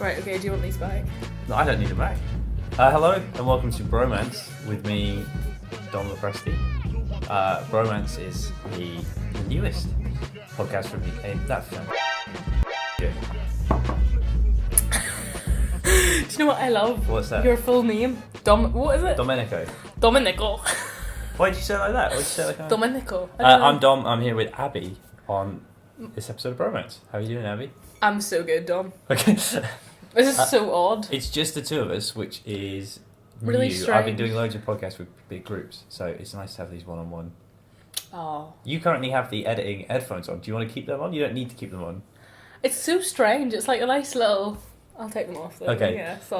Right, okay, do you want these back? No, I don't need them back. Hello and welcome to Bromance with me, Dom Lopresti. Bromance is the newest podcast from me. Hey, that's good. Do you know what I love? What's that? Your full name. What is it? Domenico. Domenico. Why did you say it like that? Why did you say it like that? Domenico. I'm Dom. I'm here with Abby on this episode of Bromance. How are you doing, Abby? I'm so good, Dom. Okay. This is so odd. It's just the two of us, which is Really new. strange. I've been doing loads of podcasts with big groups, so it's nice to have these one-on-one. Oh. You currently have the editing headphones on. Do you want to keep them on? You don't need to keep them on. It's so strange. It's like a nice little... I'll take them off though. Okay. Yeah, so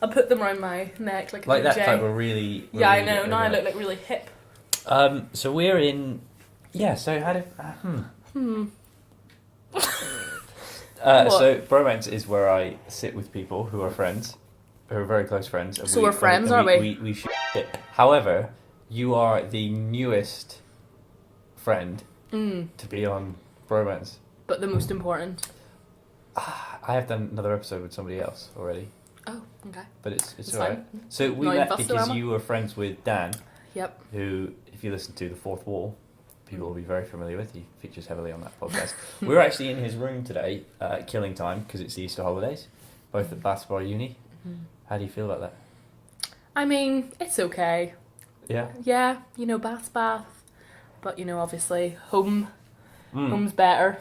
I'll put them around my neck like a like that J. type of really... Yeah, I know. Now I look like really hip. So we're in... Yeah, so how do... So Bromance is where I sit with people who are friends, who are very close friends. And So we're friends, aren't we? We should. However, you are the newest friend to be on Bromance. But the most important. I have done another episode with somebody else already, Oh, okay. but it's It's alright. fine. So we Not met even fussed because around. you were friends with Dan, Yep. who, if you listen to The Fourth Wall, people will be very familiar with. He features heavily on that podcast. We're actually in his room today, killing time, because it's the Easter holidays, both at Bath Uni. Mm-hmm. How do you feel about that? I mean, it's okay. Yeah? Yeah, Bath. But, obviously, home's Mm. better.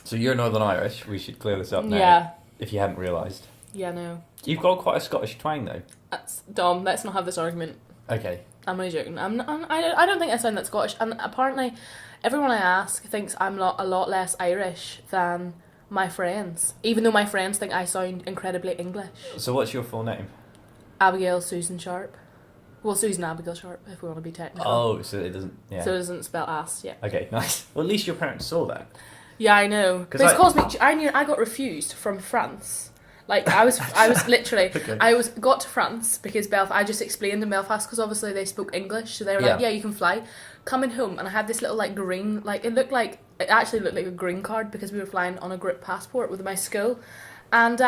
So you're Northern Irish, we should clear this up now, Yeah. if you hadn't realised. Yeah, no. You've got quite a Scottish twang, though. That's Dom, let's not have this argument. Okay. I'm only joking. I don't think I sound that Scottish. And apparently, everyone I ask thinks I'm a lot less Irish than my friends. Even though my friends think I sound incredibly English. So what's your full name? Abigail Susan Sharp. Well, Susan Abigail Sharp, if we want to be technical. Oh, so it doesn't... Yeah. So it doesn't spell ass, yeah. Okay, nice. Well, at least your parents saw that. Yeah, I know. 'Cause But it's caused me... I got refused from France. Like, I was literally... Okay. Got to France because I just explained in Belfast because obviously they spoke English. So they were like, Yeah. yeah, you can fly. Coming home and I had this little green... It actually looked like a green card because we were flying on a group passport with my school. And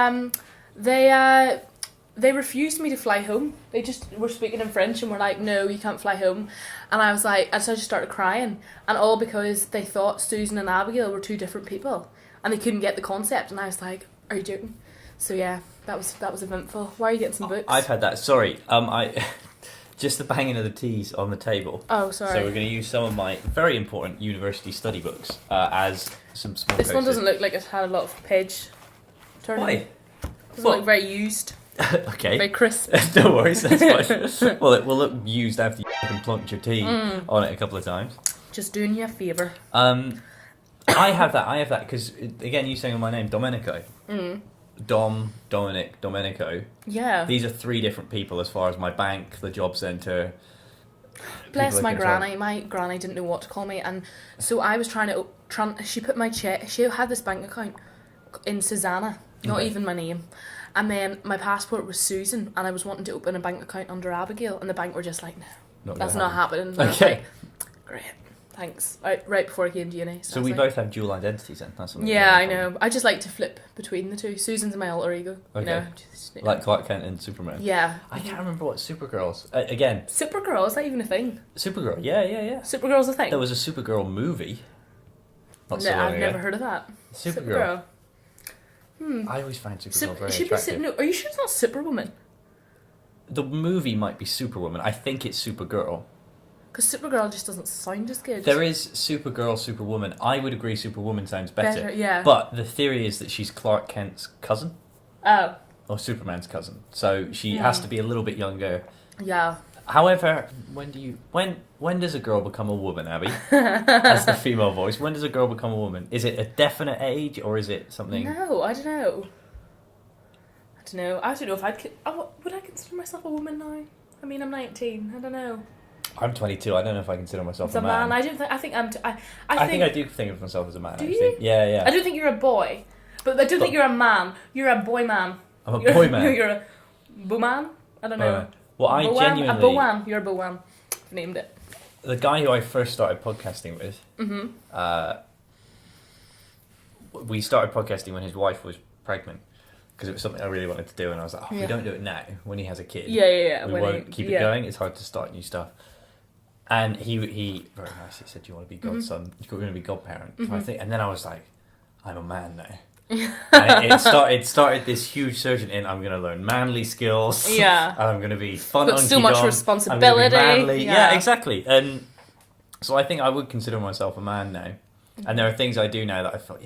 they refused me to fly home. They just were speaking in French and were like, no, you can't fly home. And I was like, and so I just started crying. And all because they thought Susan and Abigail were two different people. And they couldn't get the concept. And I was like, are you joking? So yeah, that was eventful. Why are you getting some books? I've had that. Sorry, I just the banging of the teas on the table. Oh, sorry. So we're going to use some of my very important university study books as some small This one coasters. doesn't look like it's had a lot of page turning. Why? It doesn't What? look very used. Okay. Very crisp. No worries, that's fine. Well, it will look used after you fucking plunked your tea on it a couple of times. Just doing you a favour. I have that because, again, you saying my name, Domenico. Dom, Dominic, Domenico. Yeah. These are three different people as far as my bank, the job centre. Bless people my I control. granny. My granny didn't know what to call me, and so I was trying to. She put my check. She had this bank account in Susanna, not Okay. even my name, and then my passport was Susan, and I was wanting to open a bank account under Abigail, and the bank were just like, no, that's not happening. And I was Okay. like, great, thanks. Right before I came to uni. So I was we like, both have dual identities then. That's something Yeah, I very common. know. I just like to flip between the two. Susan's my alter ego. Okay. Just, Like Clark Kent and Superman. yeah. I can't remember what Supergirl's. Again, Supergirl, is that even a thing? Supergirl. Yeah. Supergirl's a thing? There was a Supergirl movie. Not so No, long I've ago. never heard of that. Supergirl. I always find Supergirl very Should be attractive. no, are you sure it's not Superwoman? The movie might be Superwoman. I think it's Supergirl. Because Supergirl just doesn't sound as good. There is Supergirl, Superwoman. I would agree Superwoman sounds better. yeah. But the theory is that she's Clark Kent's cousin. Oh, Or Superman's cousin. So she has to be a little bit younger. yeah. However, when does a girl become a woman, Abby? As the female voice. When does a girl become a woman? Is it a definite age or is it something? No, I don't know. I don't know if would I consider myself a woman now? I mean, I'm 19. I don't know. I'm 22. I don't know if I consider myself As a a man. man, I don't think. I think I'm. I think I do think of myself as a man. Do actually. you? Yeah. I don't think you're a boy, but I don't think you're a man. You're a boy man. I'm a boy man. You're a bow man. I don't know. Well, I Bowan? genuinely... A bowan. You're a bowan. I've named it. The guy who I first started podcasting with, we started podcasting when his wife was pregnant. because it was something I really wanted to do, and I was like, if we don't do it now, when he has a kid, we won't keep it going. It's hard to start new stuff. And he very nicely said, "Do you want to be godson? You're going to be godparent." And then I was like, "I'm a man now." And it started this huge surge in I'm going to learn manly skills. Yeah. And I'm going to be fun. Got so much responsibility. Manly. Yeah, exactly. And so I think I would consider myself a man now. And there are things I do now that I thought, Do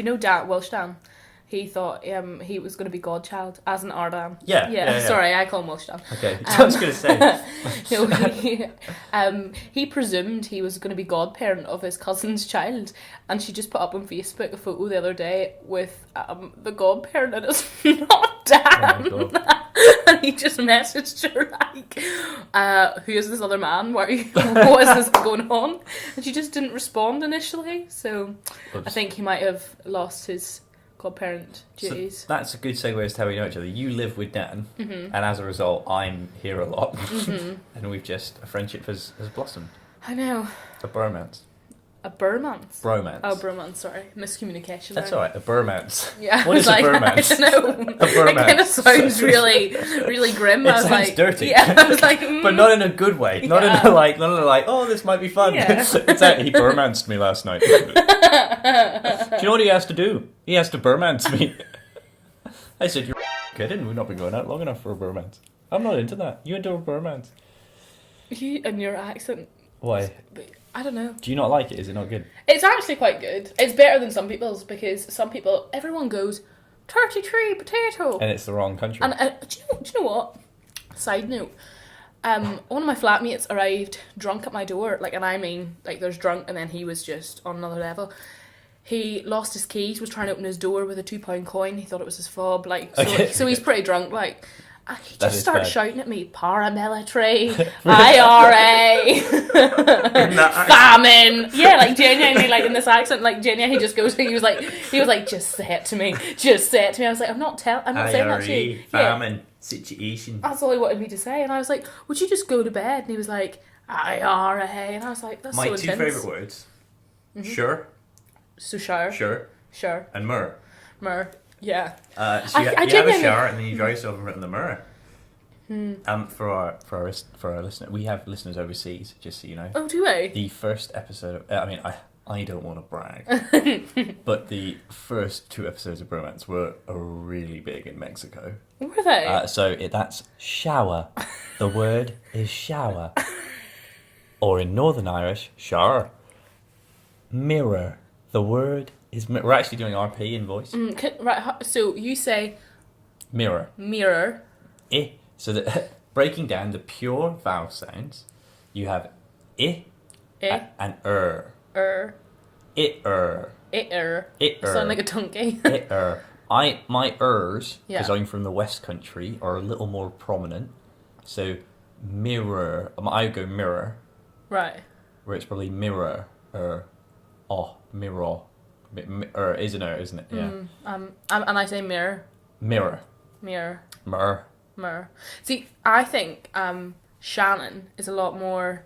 you know Welsh Dan? He thought he was going to be godchild as an Ardan. Yeah. Sorry, I call him Welsh Dan. Okay, I was going to say. He presumed he was going to be godparent of his cousin's child, and she just put up on Facebook a photo the other day with the godparent, and it's not Dan. Oh my God. And he just messaged her like, "Who is this other man? What is this going on?" And she just didn't respond initially. So Oops. I think he might have lost his godparent duties. So that's a good segue as to how we know each other. You live with Dan, and as a result, I'm here a lot, and a friendship has blossomed. I know. A bromance. A bromance? Bromance. Oh, bromance, sorry. Miscommunication. That's alright, a bromance. Yeah. What is a bromance? I don't know. A bromance. It kind of sounds really, really grim. It sounds dirty. Yeah, I was like... But not in a good way. Not in a like, oh, this might be fun. Yeah. It's like, he bromanced me last night. Do you know what he has to do? He has to bromance me. I said, you're kidding. We've not been going out long enough for a bromance. I'm not into that. You into a bromance? You and your accent... Why? I don't know. Do you not like it? Is it not good? It's actually quite good. It's better than some people's, because everyone goes, 33 potato. And it's the wrong country. And do you know what? Side note. One of my flatmates arrived drunk at my door, and I mean, there's drunk, and then he was just on another level. He lost his keys, was trying to open his door with a £2 coin. He thought it was his fob, so he's pretty drunk, He just started shouting at me, paramilitary, IRA, famine. Yeah, genuinely, in this accent, genuinely, he was like, just say it to me. I was like, I'm not saying that to you. Famine, situation. That's all he wanted me to say. And I was like, would you just go to bed? And he was like, IRA. And I was like, that's so intense. My two favourite words, sure. So sure. Sure. And myrrh. Myrrh. Yeah. So you have a shower and then you dry yourself in the mirror. For our listener, we have listeners overseas, just so you know. Oh, do we? The first episode of, I don't want to brag, but the first 2 episodes of Bromance were really big in Mexico. Were they? That's shower. The word is shower. Or in Northern Irish, shower. Mirror. The word is... We're actually doing RP in voice. Right, so you say... Mirror. Mirror. So breaking down the pure vowel sounds, you have and It Sound like a donkey. My ers, because I'm from the West Country, are a little more prominent. So mirror, I go mirror. Right. Where it's probably mirror, mirror. Is an isn't it? Yeah. And I say mirror. Mirror. See, I think Shannon is a lot more...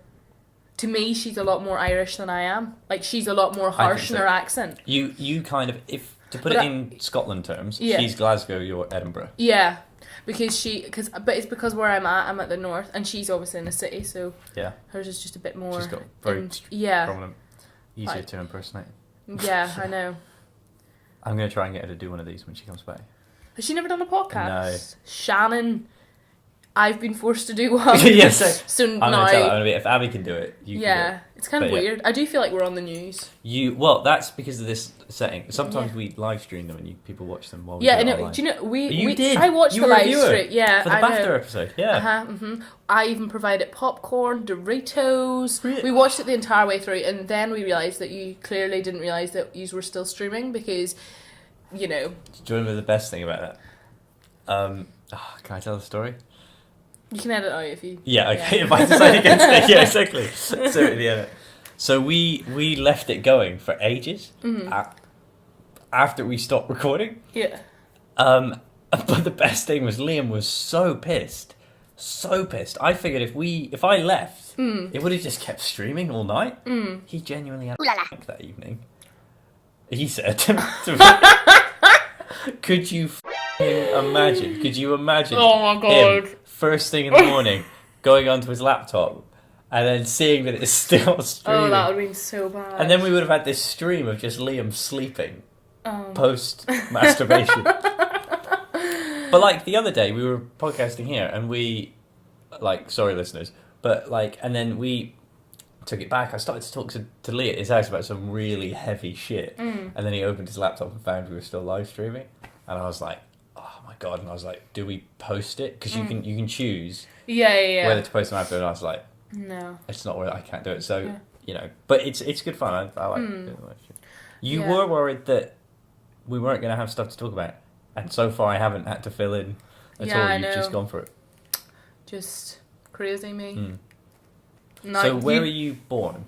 To me, she's a lot more Irish than I am. She's a lot more harsh in her accent. You kind of, to put it in Scotland terms, she's Glasgow, you're Edinburgh. Yeah, but it's because where I'm at the north, and she's obviously in the city, so hers is just a bit more... She's got very prominent, easier to impersonate. Yeah, I know. I'm going to try and get her to do one of these when she comes back. Has she never done a podcast? No. Shannon... I've been forced to do one. Yes. So I'm now... going to tell her, if Abby can do it, you can do it. It's kind of weird. I do feel like we're on the news. Well, that's because of this setting. Sometimes we live stream them and people watch them while we do it online. Do you know, you did. I watched the live stream. Yeah, for the BAFTA episode, yeah. I even provided popcorn, Doritos. Really? We watched it the entire way through, and then we realised that you clearly didn't realise that you were still streaming because, Do you remember the best thing about that? Can I tell the story? You can edit out if you... Yeah, okay, if I decide against it, yeah, exactly. So at the end. So we left it going for ages after we stopped recording. Yeah. But the best thing was Liam was so pissed. I figured if I left, it would have just kept streaming all night. He genuinely had a that evening. He said to me. Could you imagine? Could you imagine? Oh my god. Him, first thing in the morning, going onto his laptop, and then seeing that it's still streaming. Oh, that would have been so bad. And then we would have had this stream of just Liam sleeping post masturbation. But like the other day, we were podcasting here, and we, like, sorry listeners, but like, and then we took it back. I started to talk to Lee at his house about some really heavy shit, and then he opened his laptop and found we were still live streaming, and I was like, oh my god! And I was like, do we post it? Because you can choose whether to post them after, and I was like, no, it's not where I can't do it. So you know, but it's good fun. I like it. You were worried that we weren't going to have stuff to talk about, and so far I haven't had to fill in at all. You've just gone for it. Just crazy me. No, so where were you born?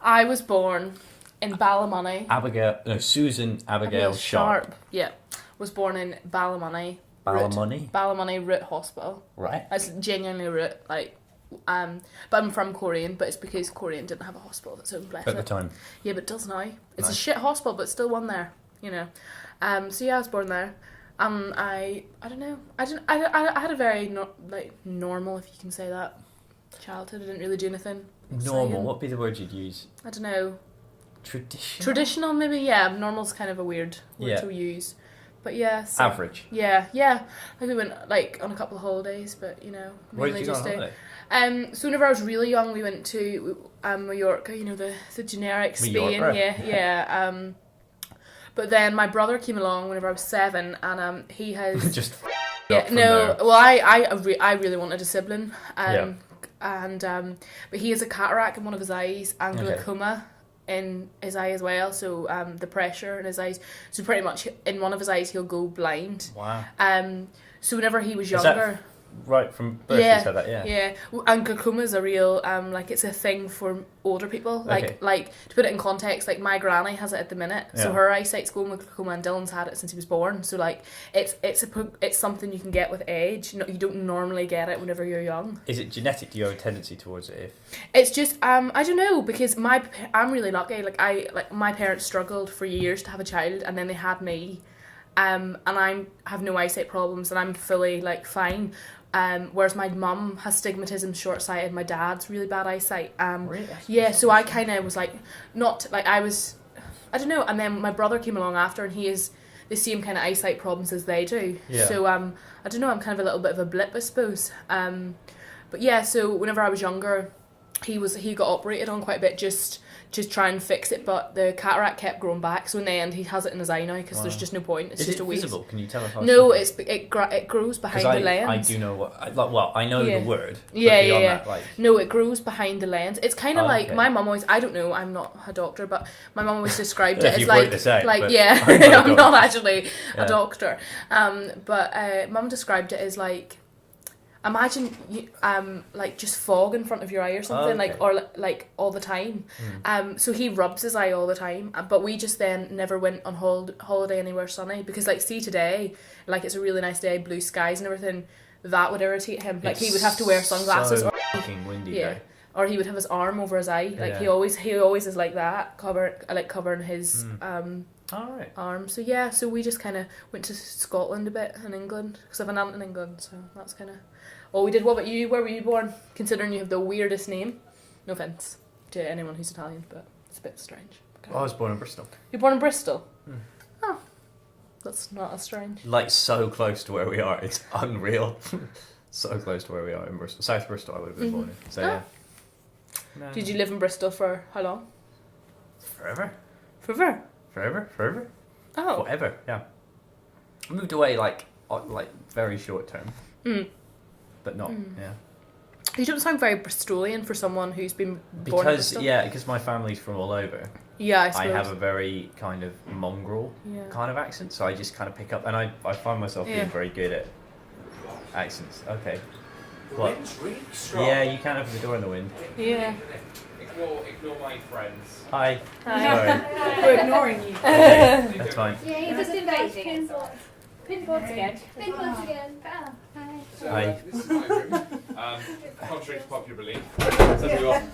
I was born in Ballymoney. Susan Abigail Sharp. Yeah, was born in Ballymoney. Ballymoney Root Hospital. Right. That's genuinely Root, like. But I'm from Korean, but it's because Korean didn't have a hospital of its own, bless at the time. Yeah, but it does now. It's a shit hospital, but still one there, you know. So yeah, I was born there. I don't know. I had a very normal, if you can say that, childhood. I didn't really do anything. Normal. What would be the word you'd use? I don't know. Traditional, maybe. Yeah, normal's kind of a weird word to use. But yeah. So, average. Yeah. Like we went on a couple of holidays, but you know. Where did you go on holiday? So whenever I was really young, we went to Mallorca. You know, the generic Spain. Mallorca. Yeah. But then my brother came along whenever I was 7, and he has just there. Well, I really wanted a sibling. But he has a cataract in one of his eyes and glaucoma in his eye as well. So the pressure in his eyes. So pretty much in one of his eyes he'll go blind. Wow. So whenever he was younger. Right from birth, you said that, Yeah, and glaucoma is a real, it's a thing for older people. Like to put it in context, like my granny has it at the minute, so her eyesight's going with glaucoma, and Dylan's had it since he was born. So like, it's something you can get with age. You don't normally get it whenever you're young. Is it genetic? Do you have a tendency towards it? It's just, I don't know, because I'm really lucky. Like my parents struggled for years to have a child, and then they had me. And I have no eyesight problems, and I'm fully fine. Whereas my mum has stigmatism, short-sighted. My dad's really bad eyesight. Really? Yeah, so I kind of was I don't know. And then my brother came along after, and he has the same kind of eyesight problems as they do. Yeah. So I don't know. I'm kind of a little bit of a blip, I suppose. But yeah. So whenever I was younger, he got operated on quite a bit just try and fix it, but the cataract kept growing back. So in the end, he has it in his eye now because there's just no point. It's just a waste. Visible? Can you tell us how? No, it grows behind the lens. I do know what. I know the word. Yeah. That, no, it grows behind the lens. It's kind of like my mum always. I don't know. I'm not a doctor, but my mum always described it as I'm not actually a doctor. But mum described it as like. Imagine just fog in front of your eye or something, or all the time. So he rubs his eye all the time, but we just then never went on holiday anywhere sunny because see today, it's a really nice day, blue skies and everything. That would irritate him. He would have to wear sunglasses. So fucking windy day. Or he would have his arm over his eye. He always is like that, covering his arm. So yeah, so we just kind of went to Scotland a bit and England because I have an aunt in England, so that's kind of all we did. What about you? Where were you born? Considering you have the weirdest name. No offence to anyone who's Italian, but it's a bit strange. Okay. I was born in Bristol. You're born in Bristol? Oh, that's not as strange. So close to where we are, it's unreal. So close to where we are in Bristol. South Bristol I would have been born in. So yeah. No. Did you live in Bristol for how long? Forever. Forever? Oh. Forever, yeah. I moved away very short term. But not, yeah. You don't sound very Bristolian for someone who's been born in Bristol. Because my family's from all over. Yeah, I suppose. I have a very kind of mongrel kind of accent, so I just kind of pick up, and I find myself being very good at accents. Okay. What? Wind's really strong. Yeah, you can't open the door in the wind. Yeah. Ignore my friends. Hi. Hi. We're ignoring you. Okay, that's fine. Yeah, you're just invading. Pinboards again. Pinboards again. Oh, hi. So, Hi. this is my room. Contrary to popular belief,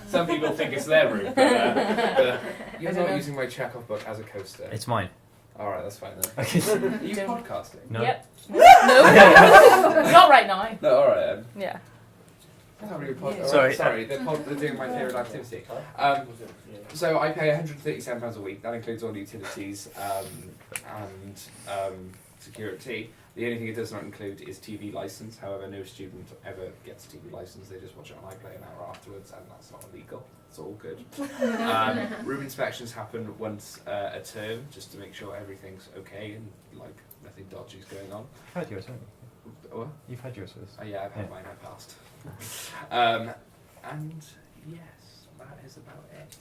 some people think it's their room. But you're not using my Chekhov book as a coaster. It's mine. Alright, that's fine then. Okay. Are you podcasting? No. Yep. No. Not right now. No, alright then. Yeah. Sorry. They're doing my favourite activity. So I pay £137 a week. That includes all utilities and security. The only thing it does not include is TV licence. However, no student ever gets a TV licence. They just watch it on iPlayer an hour afterwards, and that's not illegal. It's all good. Room inspections happen once a term, just to make sure everything's okay and like nothing dodgy is going on. You've had yours, haven't you? What? You've had yours with us. Oh yeah, I've had Yeah. mine. I passed. And yes, that is about it.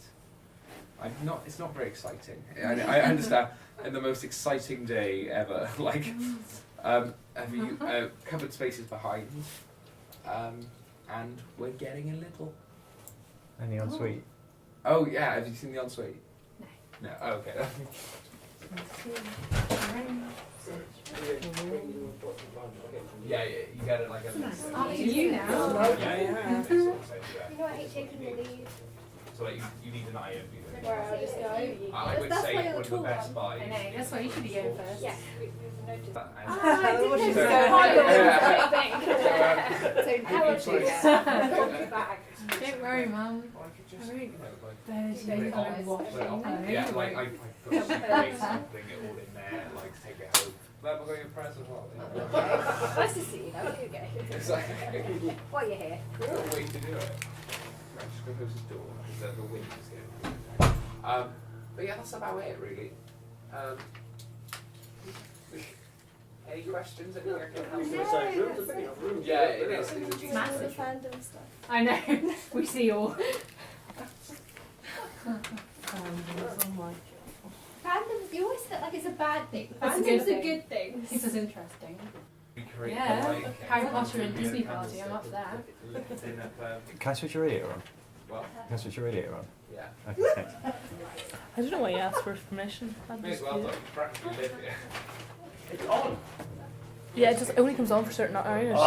It's not very exciting. I understand. And the most exciting day ever. Like, have you covered spaces behind? And we're getting a little. And the ensuite. Oh yeah, have you seen the ensuite? No. Oh, okay. Yeah, you get it like a. Up to you now. Yeah. You know I hate taking the lead. So like you need an IO. Where I'll just go. I would That's say my one of the little best one. buys. I know, that's why you should be going first. Yeah. And- I didn't So- know hard Yeah. So how much is it? Back. Don't worry, Mum. Yeah, like I put something all in there, like to take it home. But we're going to press as well. Nice to see you. How are you going? It's like While you're here. we've got a way to do it. Right, just go close the door because the wind is here. But yeah, that's about it really. Any questions? Anything I can help with? Yeah, it is. It's a Massive fandom stuff. I know, we see all. Fandoms, you always feel like it's a bad thing. It's a Fandom's good a thing. good thing. This is interesting. Recreate Yeah, the like, Harry Potter and Disney party, I'm up for that. Can I switch your radiator on? Well, Can I switch your radiator on? yeah. Okay, thanks. I don't know why you asked for permission. I'd May as just well do though. it. You practically live here. It's on. Yeah, it just only comes on for certain hours.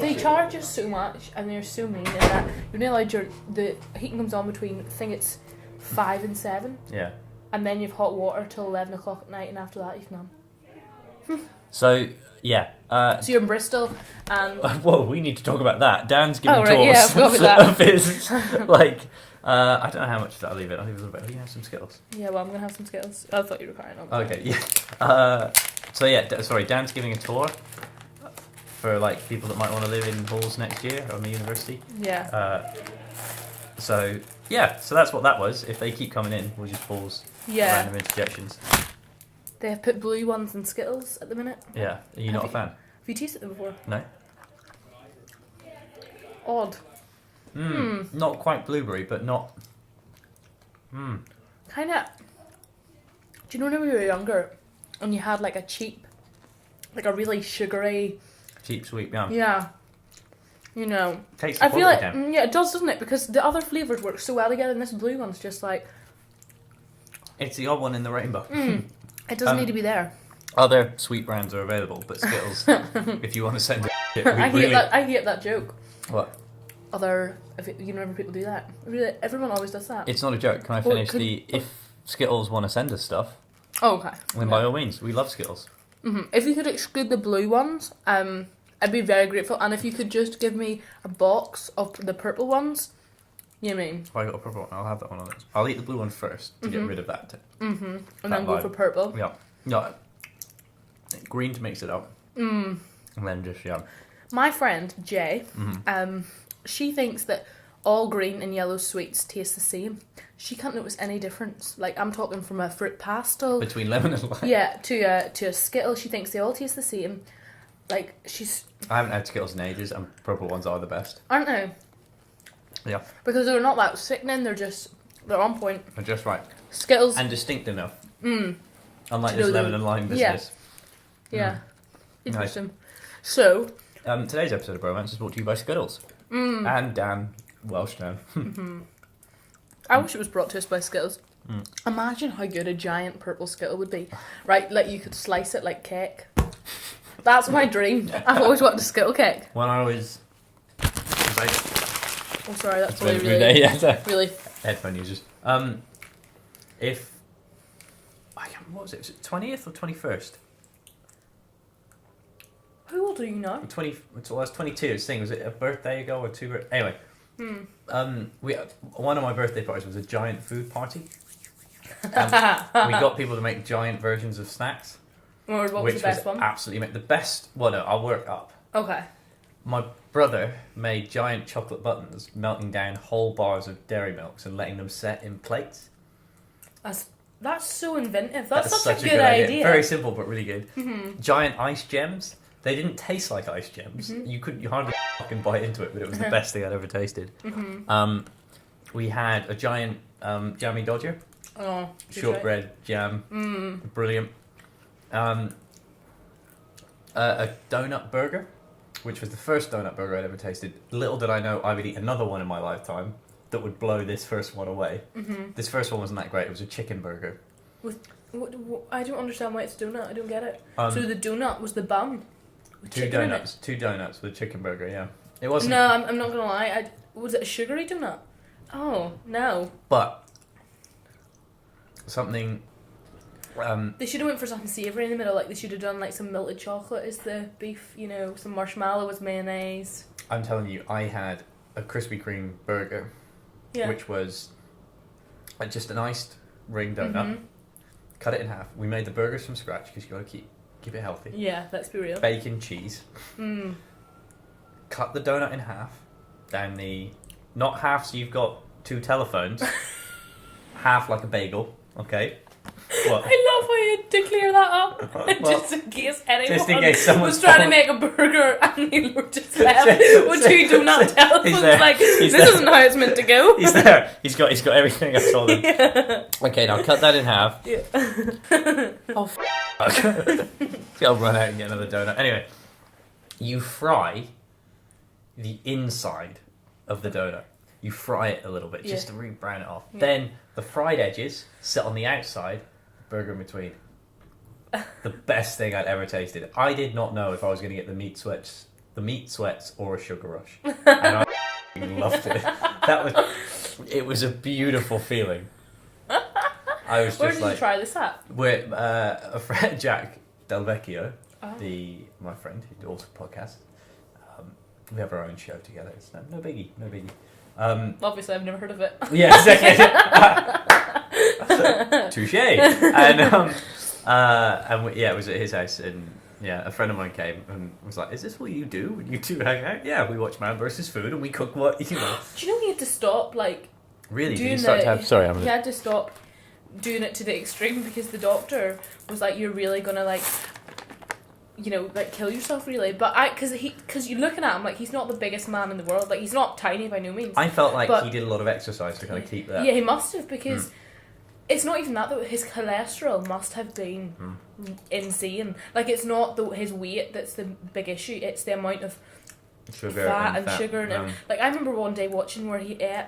They charge us so much, and they're so mean in that you're only allowed the heating comes on between, I think it's 5 and 7, Yeah. and then you've hot water till 11 o'clock at night, and after that you can have. So, yeah. So you're in Bristol, and Whoa, we need to talk about that. Dan's giving Oh, right, tours yeah, I forgot about that. of his, like, I don't know how much I'll leave it. I'll leave it a little bit. You have some Skittles. yeah, well I'm gonna have some Skittles. I thought you were crying. Okay, yeah. So yeah, sorry, Dan's giving a tour for like people that might want to live in halls next year on the university. Yeah. So yeah, so that's what that was. If they keep coming in, we'll just pause Yeah. random interjections. They have put blue ones in Skittles at the minute. Yeah, are you not a fan? Have you tasted them before? No. Odd. Not quite blueberry, but not. Kind of. Do you know when we were younger, and you had like a cheap, like a really sugary? Cheap, sweet, yum. Yeah. You know. Tastes I feel like can. yeah, it does, doesn't it? Because the other flavours work so well together, and this blue one's just like It's the odd one in the rainbow. it doesn't need to be there. Other sweet brands are available, but Skittles, if you want to send it, I hate that joke. What? You know, whenever people do that, really, everyone always does that. It's not a joke. Can I Well, finish if Skittles want to send us stuff, Oh, okay. then by all means, we love Skittles. If you could exclude the blue ones, I'd be very grateful. And if you could just give me a box of the purple ones, you know what I mean? If I got a purple one, I'll have that one on it. I'll eat the blue one first to get rid of that. And That then go vibe. for purple. Yeah. Yeah. Green to mix it up. And then just, yeah. My friend Jay, she thinks that all green and yellow sweets taste the same. She can't notice any difference. Like, I'm talking from a fruit pastel, Between lemon and lime. yeah, to a Skittle. She thinks they all taste the same. Like, I haven't had Skittles in ages, and purple ones are the best. aren't they? Yeah. Because they're not that sickening. They're on point. They're just right. Skittles. And distinct enough. Unlike To know this lemon them. and lime Yeah. business. Yeah. Interesting. So, Today's episode of Bromance is brought to you by Skittles. And Dan, Welsh Dan. I wish it was brought to us by Skittles. Imagine how good a giant purple Skittle would be. Right, like you could slice it like cake. That's my dream. I've always wanted a Skittle cake. When I was... Oh, sorry, that's Every really, day, yeah. really. Headphone users. If... what was it? Was it 20th or 21st? How old are you now? 20. So I was 22. This thing was it a birthday ago or two? Anyway, one of my birthday parties was a giant food party. And we got people to make giant versions of snacks. Or what was the best one? Absolutely the best. Well, no, I'll work up. Okay. My brother made giant chocolate buttons, melting down whole bars of dairy milks and letting them set in plates. That's so inventive. That's such a good idea. Very simple, but really good. Mm-hmm. Giant ice gems. They didn't taste like ice gems. Mm-hmm. You hardly fucking bite into it, but it was the best thing I'd ever tasted. Mm-hmm. We had a giant jammy dodger. Oh, Shortbread jam. Brilliant. A donut burger, which was the first donut burger I'd ever tasted. Little did I know I would eat another one in my lifetime that would blow this first one away. Mm-hmm. This first one wasn't that great. It was a chicken burger. What, I don't understand why it's a donut. I don't get it. So the donut was the bun. With two chicken in donuts. it? 2 donuts with a chicken burger, yeah. It wasn't... No, I'm not going to lie. Was it a sugary donut? Oh, no. But something... They should have went for something savoury in the middle. Like, they should have done, like, some melted chocolate as the beef, you know, some marshmallow with mayonnaise. I'm telling you, I had a Krispy Kreme burger, which was just an iced ring donut. Mm-hmm. Cut it in half. We made the burgers from scratch because you got to keep it healthy. Yeah, let's be real. Bacon, cheese. Cut the donut in half. Down the... Not half so you've got 2 telephones. Half like a bagel, okay? What? I love how you had to clear that up. Well, just in case anyone just in case someone's was trying to phone- make a burger and you just left with 2 donut telephones. Like, this isn't how it's meant to go. He's there. He's got everything I told him. Yeah. Okay, now cut that in half. Yeah. Oh, I'll run out and get another donut. Anyway, you fry the inside of the donut. You fry it a little bit just to really brown it off. Yeah. Then the fried edges sit on the outside, burger in between. The best thing I'd ever tasted. I did not know if I was going to get the meat sweats or a sugar rush, and I loved it. It was a beautiful feeling. I was just Where did you try this at? With a friend, Jack Del Vecchio, my friend who also podcasts. We have our own show together. It's no biggie. Obviously, I've never heard of it. Yeah, exactly. Touche. And it was at his house, and a friend of mine came and was like, "Is this what you do when you two hang out?" Yeah, we watch Man vs. Food and we cook what you know. Do you know he had to stop Really? doing Did you start to have? Sorry, he had to stop doing it to the extreme because the doctor was like, "You're really gonna kill yourself, really." But because you're looking at him like he's not the biggest man in the world. Like, he's not tiny by no means. I felt like he did a lot of exercise to kind of keep that. Yeah, he must have, because it's not even that though. His cholesterol must have been insane. Like, it's not his weight that's the big issue. It's the amount of fat and sugar and like, I remember one day watching where he ate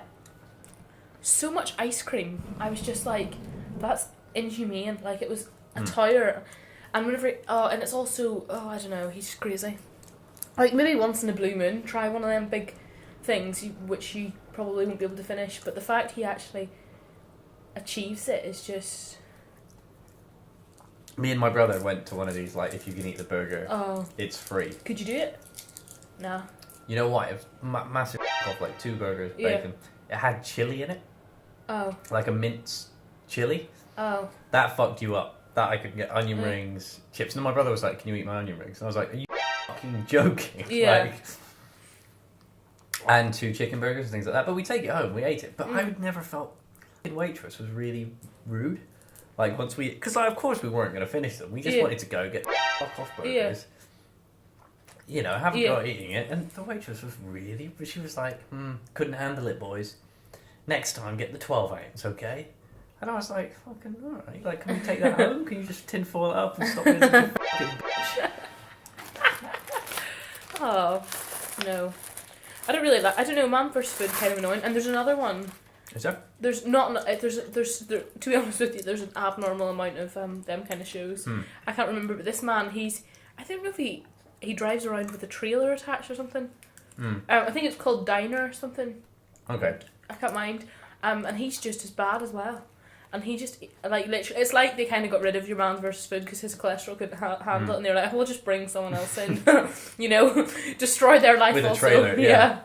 so much ice cream. I was just like, that's inhumane. Like, it was a tower. And whenever and it's also, I don't know, he's crazy. Like, maybe once in a blue moon, try one of them big things which you probably won't be able to finish. But the fact he actually achieves it is just... Me and my brother went to one of these, like, if you can eat the burger, it's free. Could you do it? No. You know what? It was massive off, like 2 burgers, bacon. It had chili in it. Oh. Like a minced chili. Oh. That fucked you up. That I could get onion rings, chips. And then my brother was like, "Can you eat my onion rings?" And I was like, "Are you fucking joking?" Yeah. And 2 chicken burgers and things like that. But we take it home, we ate it. But I would never felt... The waitress was really rude. Like, once we... Because, of course, we weren't going to finish them. We just wanted to go get fuck off burgers. Yeah. You know, have a go at eating it. And the waitress was really... She was like, couldn't handle it, boys. Next time, get the 12-ounce, okay? And I was like, fucking alright. Like, can we take that home? Can you just tinfoil it up and stop being a fucking bitch? Oh, no. I don't really like... I don't know, Man vs. Food kind of annoying. And there's another one. Is there? There's not... There's to be honest with you, there's an abnormal amount of them kind of shows. I can't remember, but this man, I don't know if he drives around with a trailer attached or something. I think it's called Diner or something. Okay. I can't mind. And he's just as bad as well. and he just like literally, it's like they kind of got rid of your man versus food because his cholesterol couldn't handle it, and they're like, we'll just bring someone else in, you know, destroy their life With a also. trailer, yeah.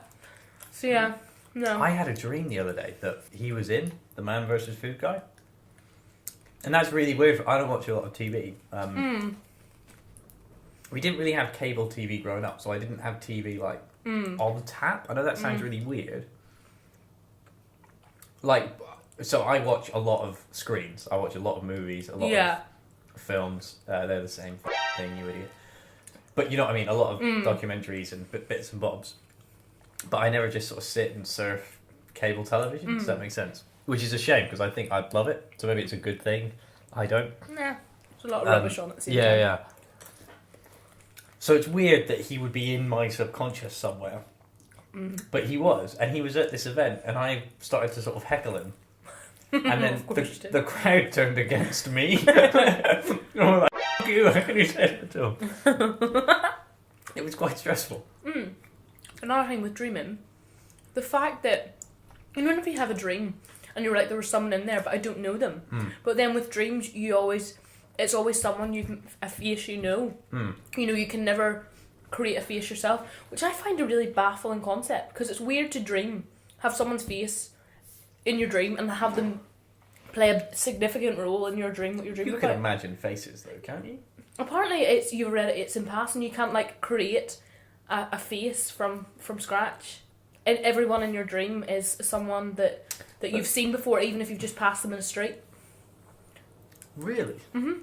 So yeah, no. I had a dream the other day that he was in the Man versus Food guy, and that's really weird. I don't watch a lot of TV. We didn't really have cable TV growing up, so I didn't have TV like on tap. I know that sounds really weird. Like, so I watch a lot of screens. I watch a lot of movies, a lot of films. They're the same thing, you idiot. But you know what I mean? A lot of documentaries and bits and bobs. But I never just sort of sit and surf cable television. Does that make sense? Which is a shame, because I think I'd love it. So maybe it's a good thing. I don't. Nah, there's a lot of rubbish on it. Yeah. So it's weird that he would be in my subconscious somewhere. But he was, and he was at this event, and I started to sort of heckle him. And then the crowd turned against me. And I'm like, F you, how can you say that to him? It was quite stressful. Another thing with dreaming, the fact that, you know, if you have a dream, and you're like, there was someone in there, but I don't know them. But then with dreams, it's always someone a face you know. You know, you can never create a face yourself, which I find a really baffling concept, because it's weird to have someone's face in your dream and have them play a significant role in your dream, what you're dreaming about. You can imagine faces though, can't you? Apparently it's in past, and you can't like create a face from scratch. And everyone in your dream is someone that you've seen before, even if you've just passed them in the street. Really?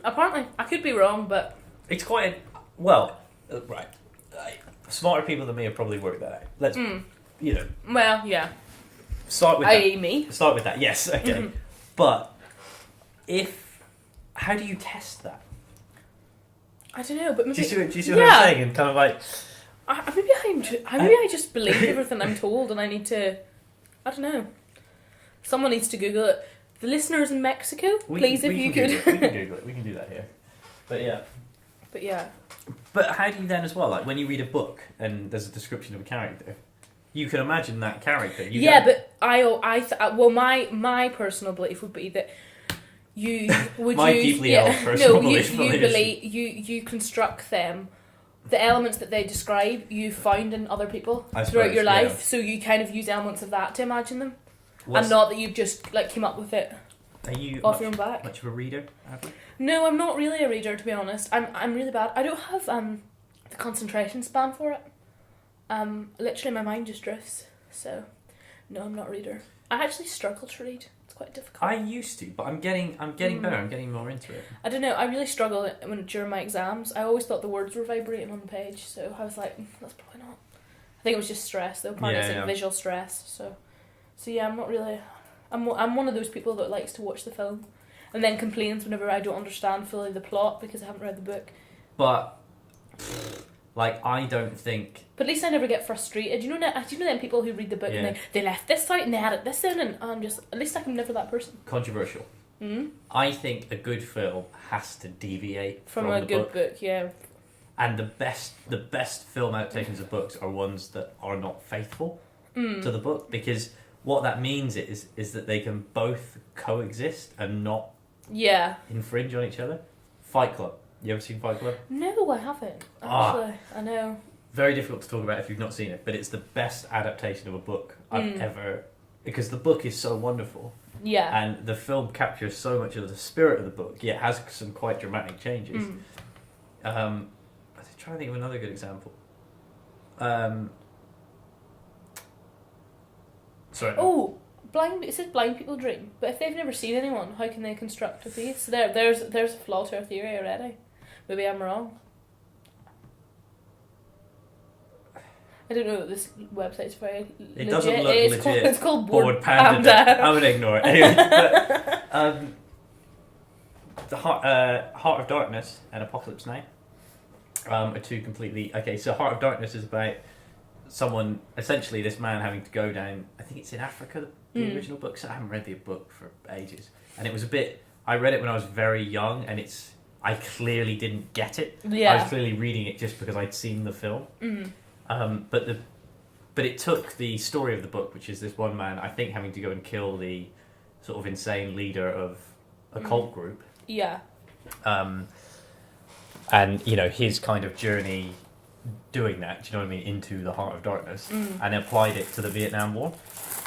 Apparently. I could be wrong, but... It's quite... right. Smarter people than me have probably worked that out. Let's, you know... Well, yeah. Start with I.e. that. me. Start with that, yes, okay. But, how do you test that? I don't know, but maybe... Do you see what I'm saying? And kind of like... Maybe I just believe everything I'm told, and I need to... I don't know. Someone needs to Google it. The listeners in Mexico, please, if you could. We can Google it. We can do that here. But yeah. But how do you then as well, like when you read a book and there's a description of a character, you can imagine that character. But my personal belief would be that deeply held personal belief. You construct them. The elements that they describe, you find in other people throughout your life, so you kind of use elements of that to imagine them, and not that you've just like came up with it. Are you off your own back? Much of a reader, Abby? No, I'm not really a reader, to be honest. I'm really bad. I don't have the concentration span for it. Literally my mind just drifts. So, no, I'm not a reader. I actually struggle to read. It's quite difficult. I used to, but I'm getting better. I'm getting more into it. I don't know. I really struggle during my exams. I always thought the words were vibrating on the page, so I was like, that's probably not. I think it was just stress, though. Apparently, it's like visual stress. So yeah, I'm not really. I'm one of those people that likes to watch the film, and then complains whenever I don't understand fully the plot because I haven't read the book. But like, I don't think. But at least I never get frustrated. Do you know them people who read the book and they left this out and they added this in, and I'm just, at least I'm never that person. Controversial. I think a good film has to deviate from a the good book, yeah. And the best film adaptations of books are ones that are not faithful to the book, because what that means is that they can both coexist and not infringe on each other. Fight Club. You ever seen Fight Club? No, I haven't. Actually, I know. Very difficult to talk about if you've not seen it, but it's the best adaptation of a book I've ever... Because the book is so wonderful. Yeah. And the film captures so much of the spirit of the book. Yeah, it has some quite dramatic changes. I'm trying to think of another good example. Sorry. Oh, it says blind people dream, but if they've never seen anyone, how can they construct a face? There's a flaw to our theory already. Maybe I'm wrong. I don't know. This website's very legit. It doesn't look legit. It's called Board Panda. I'm gonna ignore it anyway. But, the Heart of Darkness and Apocalypse Now are two completely... Okay, so Heart of Darkness is about someone, essentially this man having to go down, I think it's in Africa, the original book, so I haven't read the book for ages. And it was a bit... I read it when I was very young, and I clearly didn't get it. Yeah. I was clearly reading it just because I'd seen the film. But it took the story of the book, which is this one man, I think, having to go and kill the sort of insane leader of a cult group. Yeah. And you know his kind of journey doing that. Do you know what I mean? Into the heart of darkness, and applied it to the Vietnam War.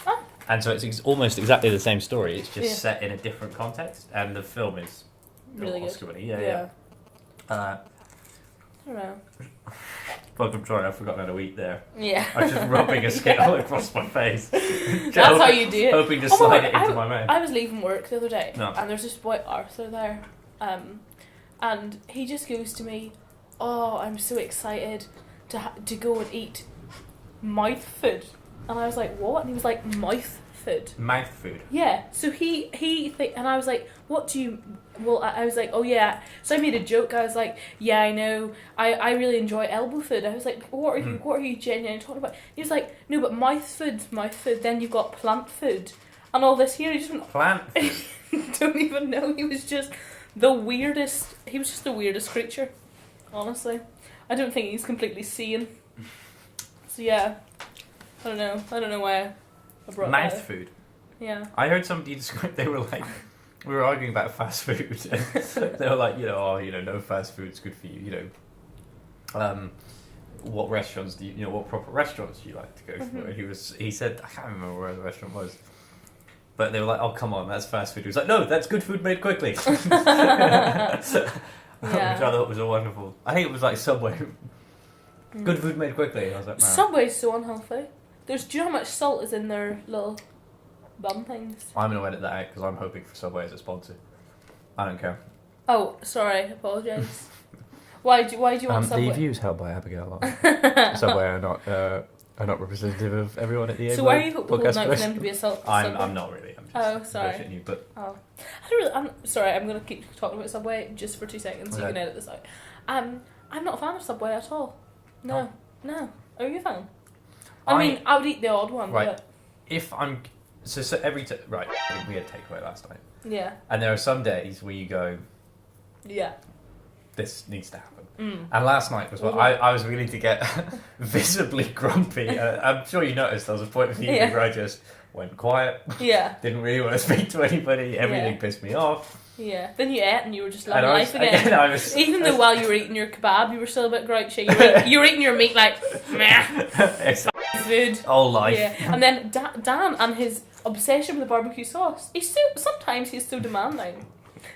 Oh. And so it's almost exactly the same story. It's just Yeah. set in a different context, and the film is Really Oscar good. winning. Yeah. I don't know. Fuck, I'm sorry, I forgot how to eat there. Yeah. I was just rubbing a Skittle across my face. That's how you do it. Hoping to Oh my slide God, it into my mouth. I was leaving work the other day, No. and there's this boy Arthur there, and he just goes to me, "Oh, I'm so excited to go and eat mouth food," and I was like, "What?" And he was like, "Mouth food." Mouth food. Yeah. So and I was like, "What do you?" Well, I was like, "Oh yeah." So I made a joke. I was like, "Yeah, I know. I really enjoy elbow food." I was like, "What are you genuinely talking about?" He was like, "No, but mouth food. Then you've got plant food, and all this here." He just went, Plant food. don't even know. He was just the weirdest. He was just the weirdest creature. Honestly, I don't think he's completely sane. So yeah, I don't know why I brought Mouth that up. food. Yeah. I heard somebody describe. They were like, we were arguing about fast food. And they were like, no fast food's good for you. You know, what restaurants do you know? What proper restaurants do you like to go for? And he said, I can't remember where the restaurant was. But they were like, oh, come on, that's fast food. He was like, no, that's good food made quickly. Which I thought was a wonderful. I think it was like Subway. Good food made quickly. I was like, man. Subway's so unhealthy. Do you know how much salt is in their little bun things? I'm going to edit that out because I'm hoping for Subway as a sponsor. I don't care. Oh, sorry, apologise. Why do you want Subway? The views held by Abigail Subway are not representative of everyone at the So why are you holding out for them to be a Subway? I'm not really. I'm just sorry. bullshitting you, but I'm sorry. I'm gonna keep talking about Subway just for 2 seconds. So you can edit this out. I'm not a fan of Subway at all. No. Are you a fan? I mean, I would eat the odd one. Right. But If I'm so right, we had takeaway last night, yeah. and there are some days where you go, Yeah. this needs to happen. Mm. And last night was when I was willing to get visibly grumpy. I'm sure you noticed there was a point of view where I just went quiet. Yeah. Didn't really want to speak to anybody. Everything pissed me off. Yeah. Then you ate and you were just loving life again. Even though while you were eating your kebab, you were still a bit grouchy. You were eating your meat like, meh. Food. All life. Yeah. And then Dan and his obsession with the barbecue sauce. Sometimes he's so demanding.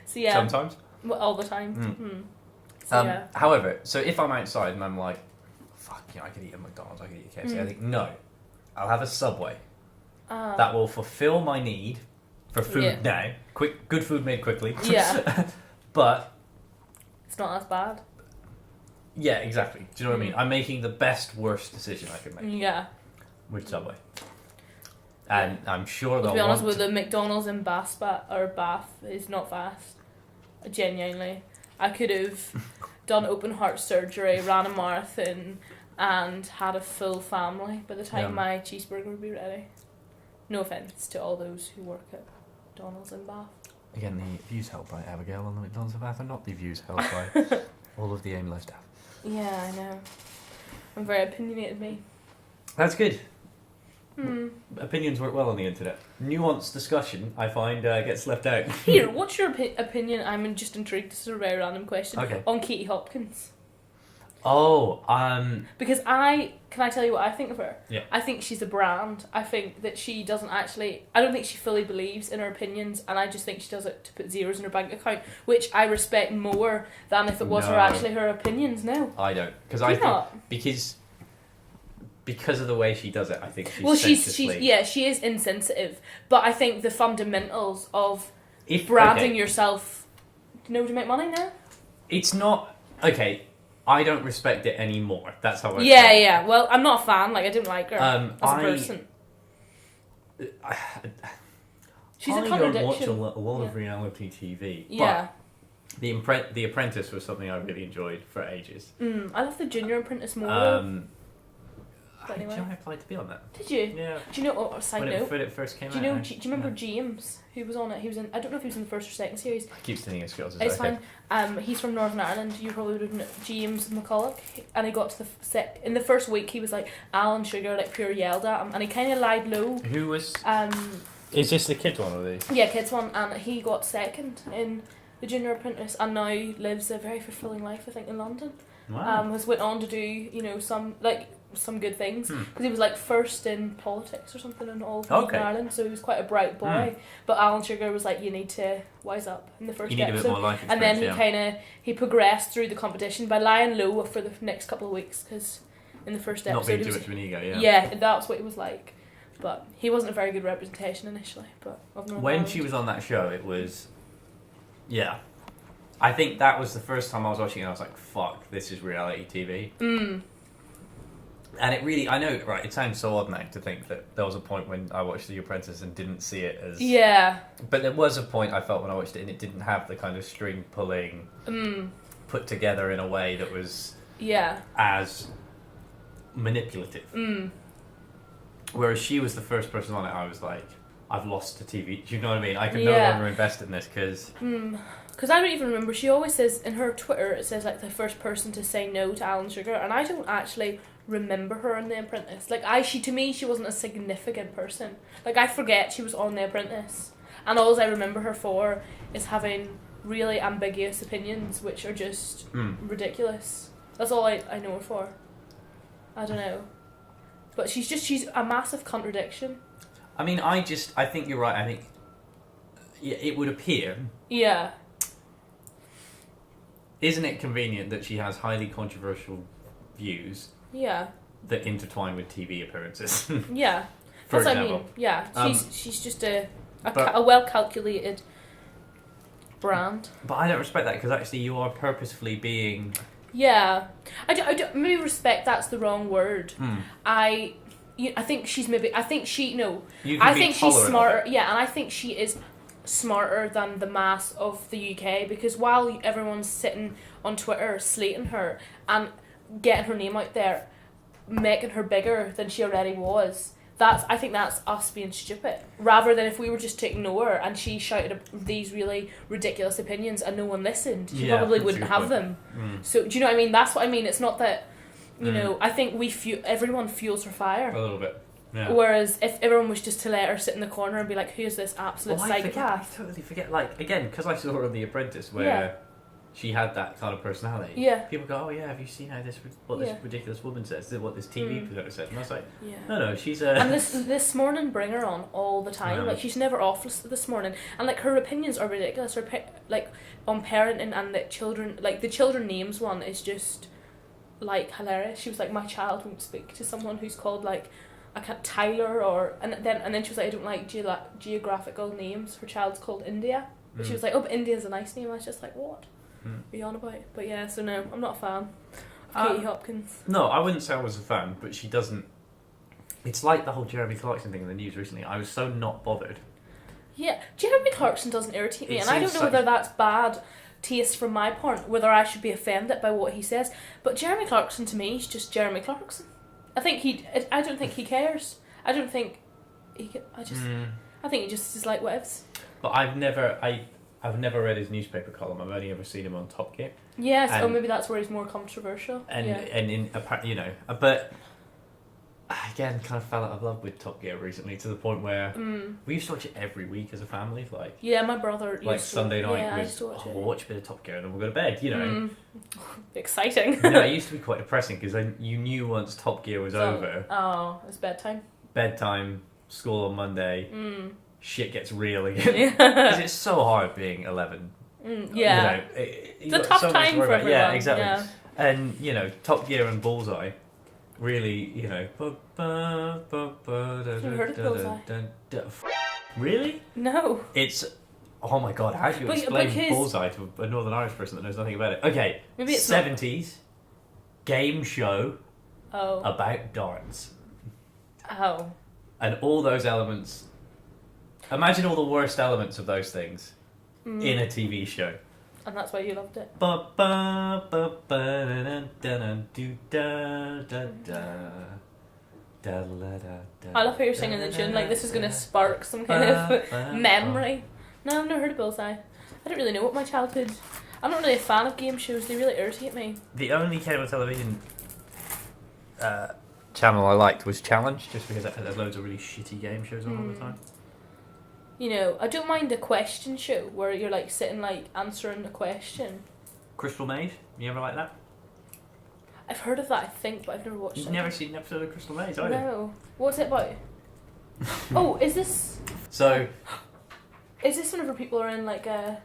So yeah. Sometimes. Well, all the time. So, yeah. However, so if I'm outside and I'm like, fuck, I could eat a McDonald's, I could eat a KFC. I think, no, I'll have a Subway. That will fulfill my need for food now. Good food made quickly. Yeah. But it's not as bad. Yeah, exactly. Do you know what I mean? I'm making the worst decision I can make. Yeah. With Subway. And I'm sure they'll to be honest with the McDonald's in Bath is not fast. Genuinely. I could have done open heart surgery, ran a marathon, and had a full family by the time my cheeseburger would be ready. No offence to all those who work at McDonald's in Bath. Again, the views held by Abigail on the McDonald's of Bath are not the views held by all of the aimless staff. Yeah, I know. I'm very opinionated, me. That's good. Opinions work well on the internet. Nuanced discussion, I find, gets left out. Here, what's your opinion? I'm just intrigued. This is a very random question. Okay. On Katie Hopkins. Oh, Because can I tell you what I think of her? Yeah. I think she's a brand. I think that she doesn't actually, I don't think she fully believes in her opinions, and I just think she does it to put zeros in her bank account, which I respect more than if it was her opinions. No. I don't. Because I think, because of the way she does it, I think she's she is insensitive, but I think the fundamentals of branding yourself, to make money now? It's not, okay, I don't respect it anymore. That's how I Yeah. Well, I'm not a fan. Like, I don't like her as a person. She's a contradiction. I don't watch a lot of reality TV. Yeah. But The Apprentice was something I really enjoyed for ages. I love the Junior Apprentice more. Anyway. I applied to be on that. Did you? Yeah. Do you know? Side note. When it first came out. Do you remember James, who was on it? He was in. I don't know if he was in the first or second series. I keep thinking it's girls. It's fine. He's from Northern Ireland. You probably would know James McCulloch. And he got to the set in the first week. He was like Alan Sugar, like pure yelled at him, and he kind of lied low. Who was? Is this the kids one or the? Yeah, kids one, and he got second in the Junior Apprentice, and now lives a very fulfilling life, I think, in London. Wow. Has went on to do, some good things, because he was like first in politics or something in all of Okay. Ireland, so he was quite a bright boy. But Alan Sugar was like, you need to wise up in the first You need a episode. bit more life And then experience, he progressed through the competition by lying low for the next couple of weeks, because in the first episode not being he too was, much of an ego. Yeah. yeah, that's what it was like. But he wasn't a very good representation initially. But of Northern When Ireland. she was on that show, it was, yeah. I think that was the first time I was watching it and I was like, fuck, this is reality TV. And it really, I know, right, it sounds so odd now to think that there was a point when I watched The Apprentice and didn't see it as... Yeah. But there was a point I felt when I watched it and it didn't have the kind of string pulling put together in a way that was as manipulative. Whereas she was the first person on it, I was like, I've lost the TV. Do you know what I mean? I can no longer invest in this because... Because I don't even remember, she always says, in her Twitter, it says like the first person to say no to Alan Sugar, and I don't actually remember her in The Apprentice. Like, to me, she wasn't a significant person. Like, I forget she was on The Apprentice. And all I remember her for is having really ambiguous opinions, which are just ridiculous. That's all I know her for. I don't know. But she's a massive contradiction. I mean, I think you're right. I think it would appear... Yeah. Isn't it convenient that she has highly controversial views that intertwine with TV appearances? Yeah. For That's example. what I mean. Yeah. She's just a But- well-calculated brand. But I don't respect that because actually you are purposefully being... Yeah. I don't maybe respect, that's the wrong word. I think she's maybe... I think she... No. You can I be think she's tolerant of smarter. it. Yeah, and I think she is smarter than the mass of the UK, because while everyone's sitting on Twitter slating her and getting her name out there, making her bigger than she already was, I think that's us being stupid, rather than if we were just to ignore her and she shouted these really ridiculous opinions and no one listened, she probably that's a wouldn't good have point. them. So do you know what I mean? That's what I mean. It's not that, I think everyone fuels her fire. A little bit. Yeah. Whereas if everyone was just to let her sit in the corner and be like, who's this absolute I psychopath? totally forget, like, again, because I saw her on The Apprentice where she had that kind of personality. Yeah. People go, oh yeah, have you seen how this ridiculous woman says? What this TV presenter said? And I was like, no, she's a... And this morning bring her on all the time. Yeah. Like, she's never off this morning. And like, her opinions are ridiculous. Her like on parenting and the children, like the children names one is just like hilarious. She was like, my child won't speak to someone who's called like Tyler and then she was like, I don't like geographical names. Her child's called India. But she was like, oh, but India's a nice name. I was just like, what are you on about? But yeah, so no, I'm not a fan of Katie Hopkins. No, I wouldn't say I was a fan, but she doesn't... It's like the whole Jeremy Clarkson thing in the news recently. I was so not bothered. Yeah, Jeremy Clarkson doesn't irritate me, It and I don't seems know whether that's bad taste from my part, whether I should be offended by what he says. But Jeremy Clarkson to me is just Jeremy Clarkson. I don't think he cares. I don't think he. I think he just is like whatevs. But I've never read his newspaper column. I've only ever seen him on Top Gear. Yes, And- maybe that's where he's more controversial. But again, kind of fell out of love with Top Gear recently to the point where we used to watch it every week as a family. Like, yeah, my brother like used Sunday to, night yeah, I was, used to watch it. we'll watch a bit of Top Gear and then we'll go to bed. You know, Exciting. it used to be quite depressing because then you knew once Top Gear was over, Oh, it's bedtime. bedtime, school on Monday, shit gets real again. Because it's so hard being 11. Yeah. It's a tough time for everyone. Yeah, exactly. Yeah. And Top Gear and Bullseye, really, Have you heard of Bullseye? Really? No. It's, oh my god, how do you explain because- Bullseye to a Northern Irish person that knows nothing about it? Okay, Maybe it's not- 70s game show Oh. about darts. Oh. And all those elements, imagine all the worst elements of those things in a TV show. And that's why you loved it. I love how you're singing the tune, like this is going to spark some kind of memory. No, I've never heard of Bullseye. I don't really know what my childhood... I'm not really a fan of game shows, they really irritate me. The only cable television channel I liked was Challenge, just because it had loads of really shitty game shows on all the time. You know, I don't mind a question show where you're like sitting like answering a question. Crystal Maze? You ever like that? I've heard of that, I think, but I've never watched You've it. never seen an episode of Crystal Maze, have you? No. What's it about? Oh, is this So, whenever people are in like a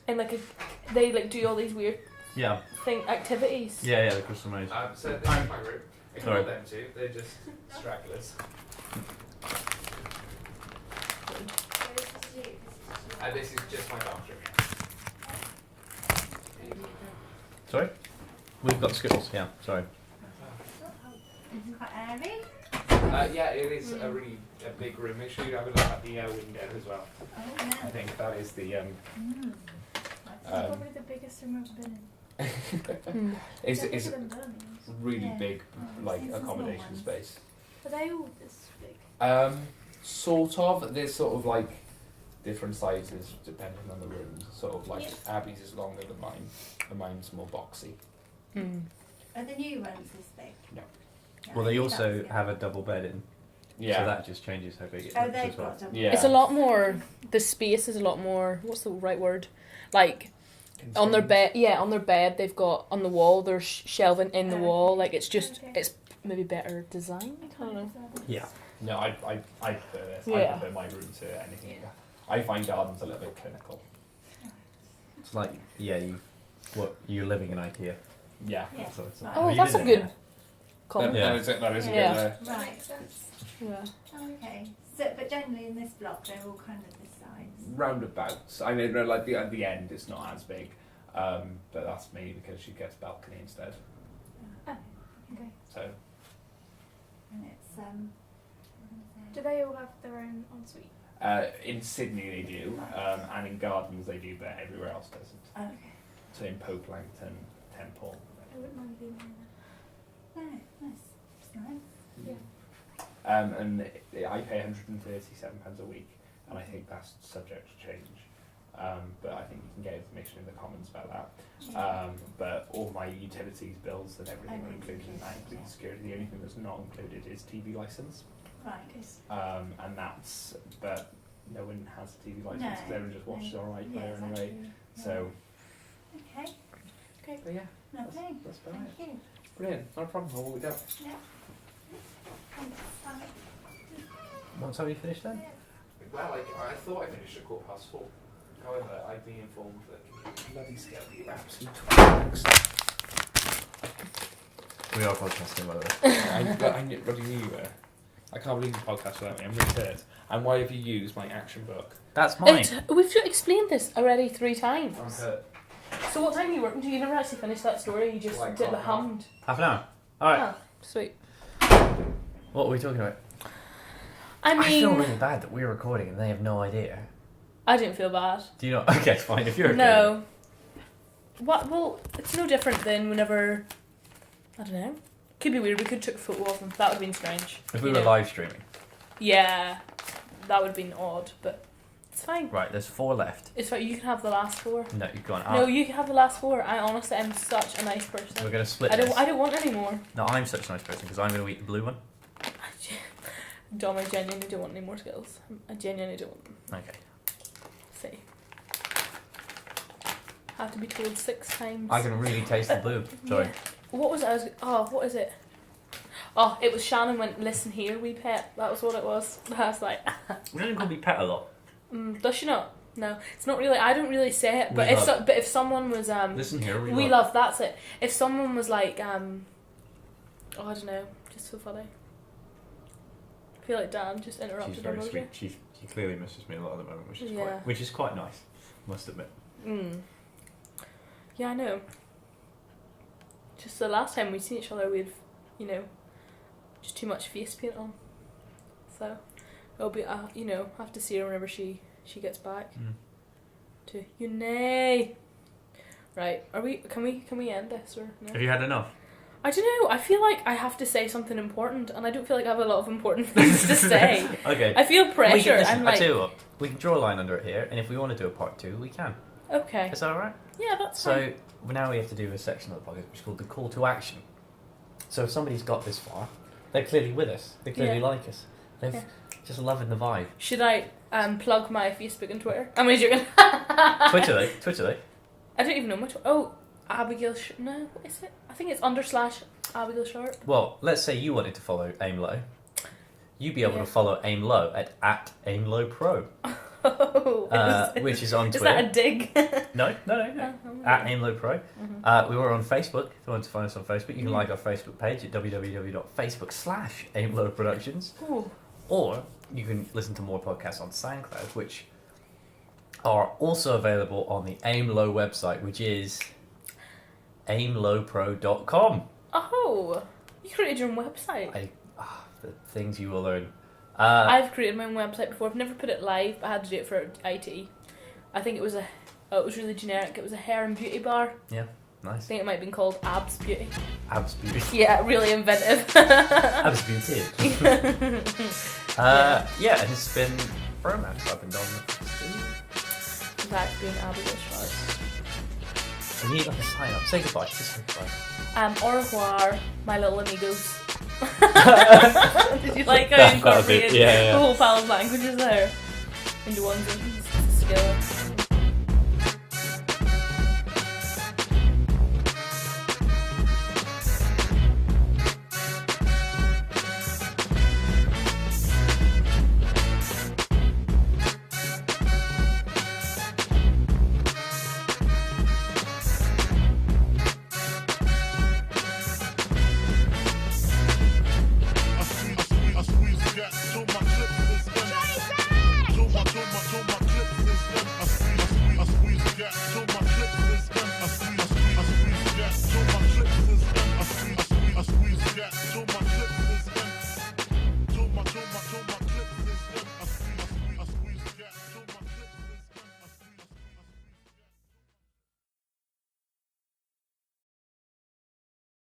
they like do all these weird yeah. activities? Yeah, the Crystal Maze. So this is my room. Ignore Sorry. them two. They're just stragglers. This is just my bathroom. Sorry? We've got Skittles, yeah, sorry. Quite airy. Yeah, it is a really big room. Make sure you have a look at the window as well. Oh, yeah. I think that is the Probably the biggest room I've been in. it's Bigger than Birmingham's. really Yeah. big like These are small accommodation ones. space. Are they all this big? Sort of. There's sort of like different sizes depending on the room. Sort of like Yeah. Abby's is longer than mine, and mine's more boxy. Mm. Are the new ones this big? No. Yeah, Well, I they think also that's- have a double bed in, so that just changes how big it Oh, looks they've as well. got double. Yeah. It's a lot more. The space is a lot more. What's the right word? Like on their bed. Yeah, on their bed they've got on the wall. There's shelving in the wall. Like it's just Okay. it's maybe better design. I don't know. Yeah. No, I prefer this. Yeah. I prefer my room to anything. Yeah. I find gardens a little bit clinical. It's like, yeah, you're living in IKEA. Yeah. Yeah. So it's Right. Oh, you that's did a it. good comment. Yeah. That is a Yeah. good. Right. Makes sense. Yeah. Oh, okay. So, but generally in this block, they're all kind of this size. Roundabouts. I mean, like at the end, it's not as big, but that's me because she gets balcony instead. Okay. So And it's Do they all have their own ensuite? in Sydney they do, and in gardens they do, but everywhere else doesn't. okay. So in Poplangton, Temple. I wouldn't mind being there. No, nice. It's nice. And I pay £137 a week, and I think that's subject to change. But I think you can get information in the comments about that. But all my utilities bills and everything are included in that, including security. The only thing that's not included is TV license, Right. and that's, but no one has a TV license No, because everyone just watches no. our iPlayer Yeah, anyway. exactly. So, Okay. but yeah, Lovely. that's about Thank it. you. Brilliant, not a problem. We'll go. Yeah. Thanks. Bye. What time have you finished then? Well, I thought I finished at 4:15. However, I've been informed that bloody Skelby are absolute twats. We are podcasting, by the way. I knew you were. I can't believe you podcast without me. I'm really hurt. And why have you used my action book? That's mine. We've explained this already 3 times. I'm hurt. So what time are you working to? You never actually finished that story. You just Like did the half an hour. hummed. Half an hour. Alright, Ah, sweet. what are we talking about? I I feel mean, really bad that we're recording and they have no idea. I didn't feel bad. Do you not? Okay, fine, if you're okay. No. What? Well, it's no different than whenever. I don't know. Could be weird. We could took a photo of them. That would have been strange. If we you were know. live streaming. Yeah, that would have been odd, but it's fine. Right, there's 4 left. It's fine. You can have the last 4. No, you've gone. No, you can have the last 4. I honestly am such a nice We're person. going to split I this. don't want any more. No, I'm such a nice person because I'm going to eat the blue one. Dom, I genuinely don't want any more skills. I genuinely don't want them. Okay. See. Have to be told 6 times. I can really taste the blue. Sorry. Yeah. What was it? What is it? Oh, it was Shannon went, listen here, wee pet. That was what it was. I was like, We don't call me pet a lot. does she not? No, it's not really. I don't really say it. But We if someone was Listen here, we love. That's it. If someone was like oh, I don't know, just so funny. I feel like Dan just interrupted She's very emoji. sweet. She clearly misses me a lot at the moment, Yeah. which is quite nice, must admit. Yeah, I know. Just the last time we seen each other, we'd, just too much face paint on. So it'll be, have to see her whenever she gets back. To Yunay. Right? Are we? Can we end this or no? Have you had enough? I don't know. I feel like I have to say something important, and I don't feel like I have a lot of important things to say. Okay. I feel pressure. Listen, I'm like, I tell you what, we can draw a line under it here, and if we want to do a part 2, we can. okay. Is that alright? Yeah, that's fine. So now we have to do a section of the podcast which is called the call to action. So if somebody's got this far, they're clearly with us. They clearly Yeah. like us. They've Yeah. Just loving the vibe. Should I plug my Facebook and Twitter? I'm only joking. Twitter though. I don't even know much. Oh, Abigail no, what is it? I think it's / Abigail Sharp. Well, let's say you wanted to follow Aim Low. You'd be able to follow Aim Low at Aim Low Pro. Which is on Twitter. Is that a dig? No. At Aim Low Pro. We were on Facebook. If you want to find us on Facebook, you can like our Facebook page at www.facebook/AimLowProductions. Ooh. Or you can listen to more podcasts on SoundCloud, which are also available on the Aim Low website, which is aimlowpro.com. Oh, you created your own website. The things you will learn. I've created my own website before. I've never put it live, but I had to do it for IT. I think it was it was really generic. It was a hair and beauty bar. Yeah, I nice. think it might have been called Abs Beauty. Abs Beauty. Yeah, really inventive. Abs Beauty. Yeah, and it's been Bromance. I've been Domenico. That's been Abigail Sharp. We need like a sign up. Say goodbye. Just say goodbye. Au revoir, my little amigos. Did you like how I incorporated Yeah. the whole pile of languages there into one sentence? Skill.